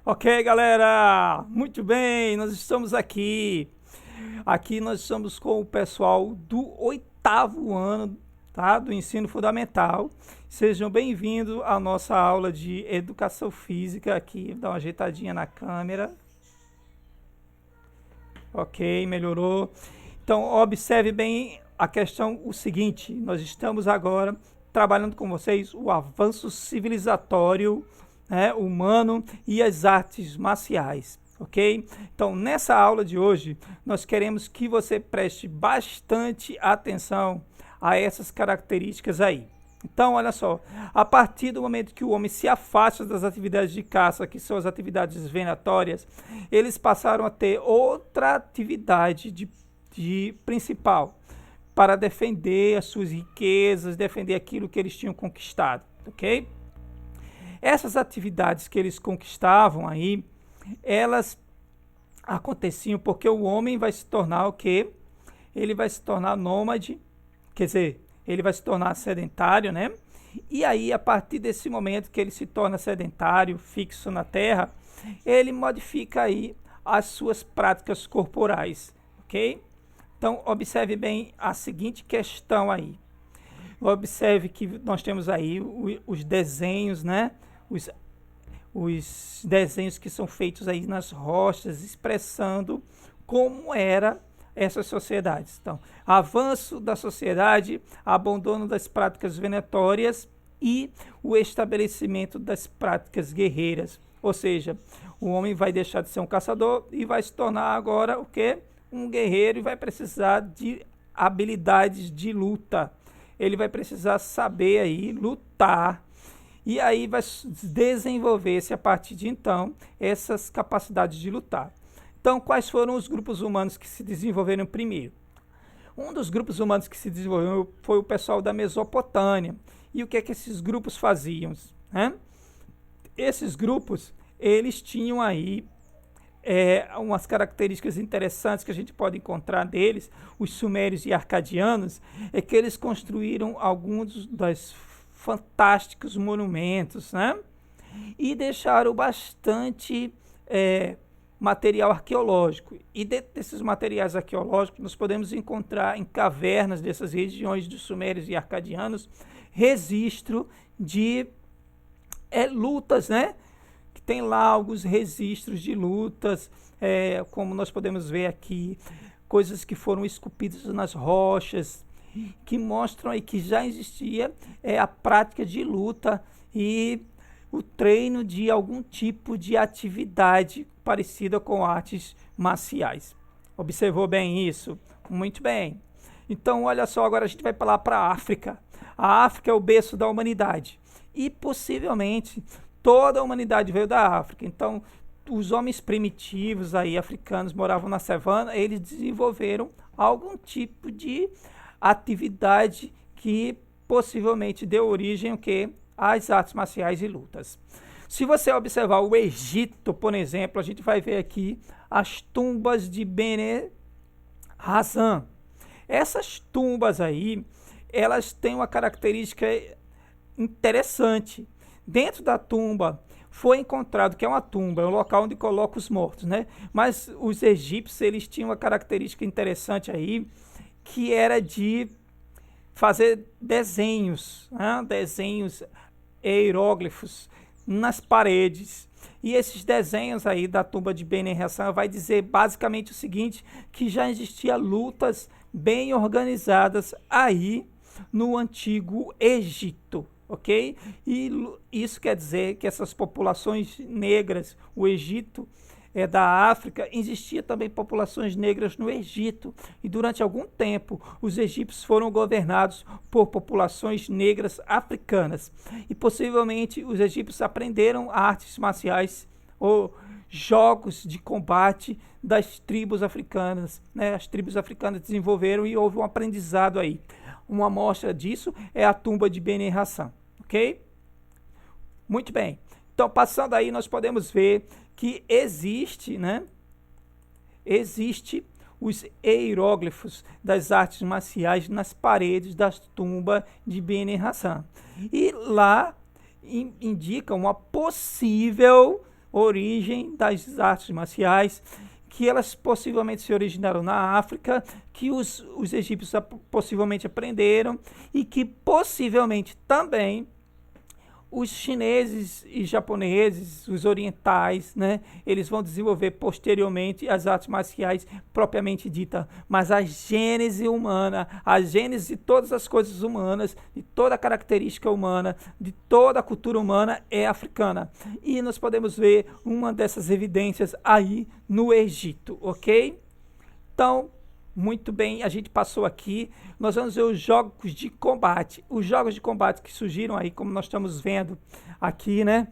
Ok, galera, muito bem, nós estamos aqui. Aqui nós estamos com o pessoal do oitavo ano, tá? Do ensino fundamental. Sejam bem-vindos à nossa aula de educação física aqui. Dá uma ajeitadinha na câmera. Ok, melhorou. Então, observe bem a questão, o seguinte: nós estamos agora trabalhando com vocês o avanço civilizatório, né, humano e as artes marciais, ok? Então, nessa aula de hoje, nós queremos que você preste bastante atenção a essas características aí. Então, olha só, a partir do momento que o homem se afasta das atividades de caça, que são as atividades venatórias, eles passaram a ter outra atividade de principal, para defender as suas riquezas, defender aquilo que eles tinham conquistado, ok? Essas atividades que eles conquistavam aí, elas aconteciam porque o homem vai se tornar o quê? Ele vai se tornar nômade, quer dizer, ele vai se tornar sedentário, né? E aí, a partir desse momento que ele se torna sedentário, fixo na terra, ele modifica aí as suas práticas corporais, ok? Então, observe bem a seguinte questão aí. Observe que nós temos aí os desenhos, né? Os desenhos que são feitos aí nas rochas, expressando como era essas sociedades. Então, avanço da sociedade, abandono das práticas venatórias e o estabelecimento das práticas guerreiras. Ou seja, o homem vai deixar de ser um caçador e vai se tornar agora o quê? Um guerreiro, e vai precisar de habilidades de luta. Ele vai precisar saber aí lutar. E aí vai desenvolver-se a partir de então essas capacidades de lutar. Então, quais foram os grupos humanos que se desenvolveram primeiro? Um dos grupos humanos que se desenvolveu foi o pessoal da Mesopotâmia. E o que é que esses grupos faziam, né? Esses grupos, eles tinham aí umas características interessantes que a gente pode encontrar deles, os sumérios e arcadianos, é que eles construíram alguns dos fantásticos monumentos, né? E deixaram bastante material arqueológico. E dentro desses materiais arqueológicos, nós podemos encontrar em cavernas dessas regiões dos sumérios e arcadianos registro de lutas, né? Que tem lá alguns registros de lutas, como nós podemos ver aqui, coisas que foram esculpidas nas rochas, que mostram aí que já existia a prática de luta e o treino de algum tipo de atividade parecida com artes marciais. Observou bem isso? Muito bem. Então, olha só, agora a gente vai falar para a África. A África é o berço da humanidade e possivelmente toda a humanidade veio da África. Então, os homens primitivos aí, africanos, moravam na savana, eles desenvolveram algum tipo de atividade que possivelmente deu origem ao quê? Às artes marciais e lutas. Se você observar o Egito, por exemplo, a gente vai ver aqui as tumbas de Bene Hassan. Essas tumbas aí, elas têm uma característica interessante. Dentro da tumba foi encontrado que é uma tumba, é um local onde coloca os mortos, né? Mas os egípcios, eles tinham uma característica interessante aí, que era de fazer desenhos, né? Desenhos hieróglifos nas paredes. E esses desenhos aí da tumba de Bene Hassan vai dizer basicamente o seguinte, que já existia lutas bem organizadas aí no antigo Egito, ok? E isso quer dizer que essas populações negras, o Egito da África, existia também populações negras no Egito. E durante algum tempo, os egípcios foram governados por populações negras africanas. E possivelmente os egípcios aprenderam artes marciais ou jogos de combate das tribos africanas, né? As tribos africanas desenvolveram e houve um aprendizado aí. Uma amostra disso é a tumba de Bene Hassan, ok? Muito bem. Então, passando aí, nós podemos ver que existe, né? Existe os hieróglifos das artes marciais nas paredes das tumbas de Bene Hassan. E lá indica uma possível origem das artes marciais, que elas possivelmente se originaram na África, que os egípcios possivelmente aprenderam e que possivelmente também os chineses e japoneses, os orientais, né, eles vão desenvolver posteriormente as artes marciais propriamente dita, mas a gênese humana, a gênese de todas as coisas humanas, de toda a característica humana, de toda a cultura humana é africana. E nós podemos ver uma dessas evidências aí no Egito, ok? Então, muito bem, a gente passou aqui, nós vamos ver os jogos de combate. Os jogos de combate que surgiram aí, como nós estamos vendo aqui, né?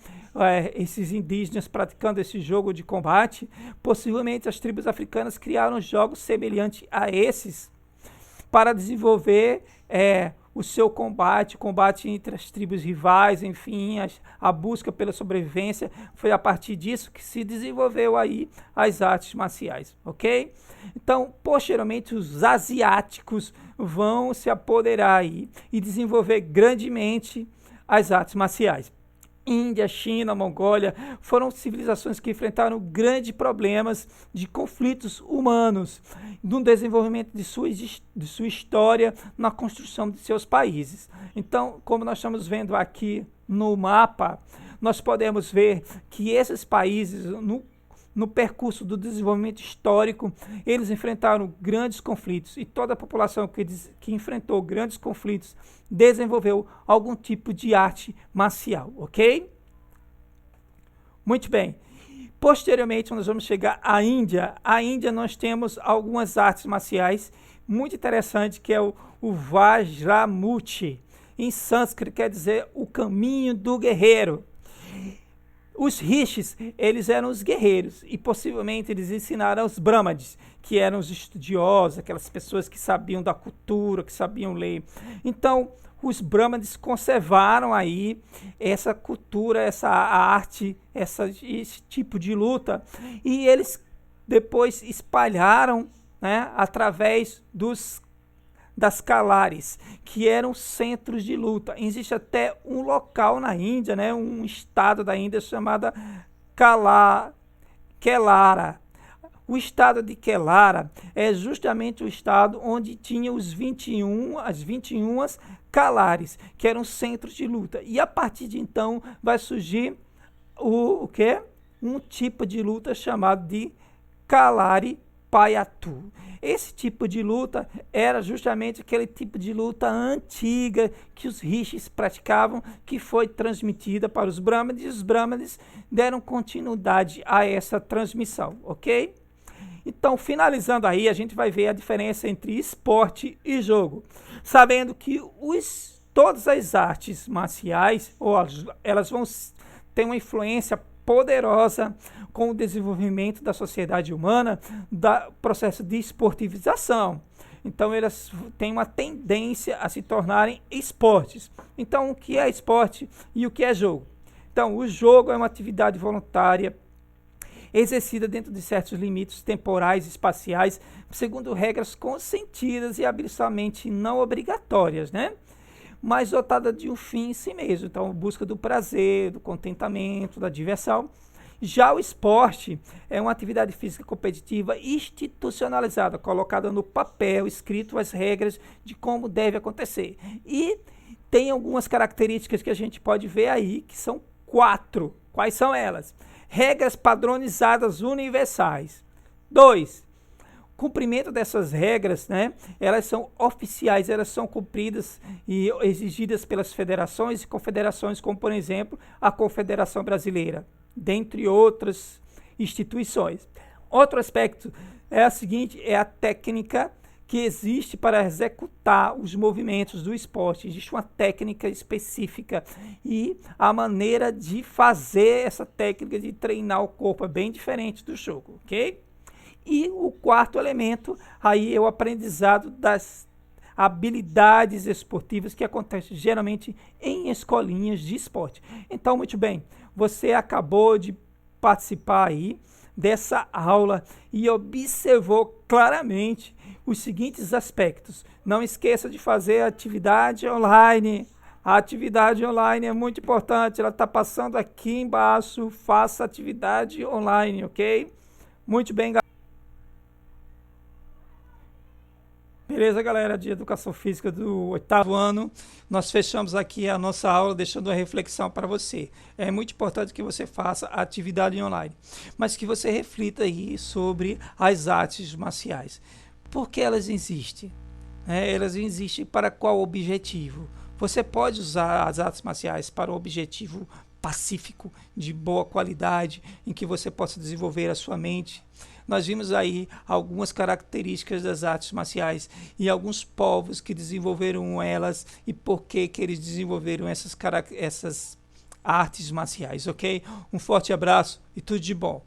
Esses indígenas praticando esse jogo de combate. Possivelmente as tribos africanas criaram jogos semelhantes a esses para desenvolver o seu combate entre as tribos rivais, enfim, a busca pela sobrevivência. Foi a partir disso que se desenvolveu aí as artes marciais, ok? Então, posteriormente, os asiáticos vão se apoderar aí e desenvolver grandemente as artes marciais. Índia, China, Mongólia foram civilizações que enfrentaram grandes problemas de conflitos humanos no desenvolvimento de sua história, na construção de seus países. Então, como nós estamos vendo aqui no mapa, nós podemos ver que esses países, no percurso do desenvolvimento histórico, eles enfrentaram grandes conflitos e toda a população que enfrentou grandes conflitos desenvolveu algum tipo de arte marcial, ok? Muito bem. Posteriormente, nós vamos chegar à Índia. A Índia, nós temos algumas artes marciais muito interessantes, que é o Vajramuti. Em sânscrito quer dizer o caminho do guerreiro. Os rishis, eles eram os guerreiros e possivelmente eles ensinaram aos brahmanes, que eram os estudiosos, aquelas pessoas que sabiam da cultura, que sabiam ler. Então, os brahmanes conservaram aí essa cultura, essa arte, esse tipo de luta, e eles depois espalharam, né, através das Kalaris, que eram centros de luta. Existe até um local na Índia, né, um estado da Índia chamado Kelara. O estado de Kelara é justamente o estado onde tinha as 21 Kalaris, que eram centros de luta. E a partir de então vai surgir o quê? Um tipo de luta chamado de Kalari Payatu. Esse tipo de luta era justamente aquele tipo de luta antiga que os rishis praticavam, que foi transmitida para os brahmanes, e os brahmanes deram continuidade a essa transmissão, ok? Então, finalizando aí, a gente vai ver a diferença entre esporte e jogo, sabendo que todas as artes marciais, elas vão ter uma influência poderosa com o desenvolvimento da sociedade humana, do processo de esportivização. Então, elas têm uma tendência a se tornarem esportes. Então, o que é esporte e o que é jogo? Então, o jogo é uma atividade voluntária exercida dentro de certos limites temporais e espaciais, segundo regras consentidas e absolutamente não obrigatórias, né? Mas dotada de um fim em si mesmo. Então, busca do prazer, do contentamento, da diversão. Já o esporte é uma atividade física competitiva institucionalizada, colocada no papel, escrito as regras de como deve acontecer. E tem algumas características que a gente pode ver aí, que são 4. Quais são elas? Regras padronizadas universais. 2. Cumprimento dessas regras, né? Elas são oficiais, elas são cumpridas e exigidas pelas federações e confederações, como, por exemplo, a Confederação Brasileira, dentre outras instituições. Outro aspecto é a técnica que existe para executar os movimentos do esporte. Existe uma técnica específica e a maneira de fazer essa técnica de treinar o corpo é bem diferente do jogo, ok? E o quarto elemento aí é o aprendizado das habilidades esportivas, que acontece geralmente em escolinhas de esporte. Então, muito bem, você acabou de participar aí dessa aula e observou claramente os seguintes aspectos. Não esqueça de fazer a atividade online A atividade online é muito importante, ela está passando aqui embaixo, faça atividade online, ok? Muito bem, galera. Beleza, galera, de Educação Física do 8º ano, nós fechamos aqui a nossa aula deixando uma reflexão para você. É muito importante que você faça a atividade online, mas que você reflita aí sobre as artes marciais. Por que elas existem? Elas existem para qual objetivo? Você pode usar as artes marciais para o objetivo pacífico, de boa qualidade, em que você possa desenvolver a sua mente. Nós vimos aí algumas características das artes marciais e alguns povos que desenvolveram elas e por que eles desenvolveram essas artes marciais, ok? Um forte abraço e tudo de bom.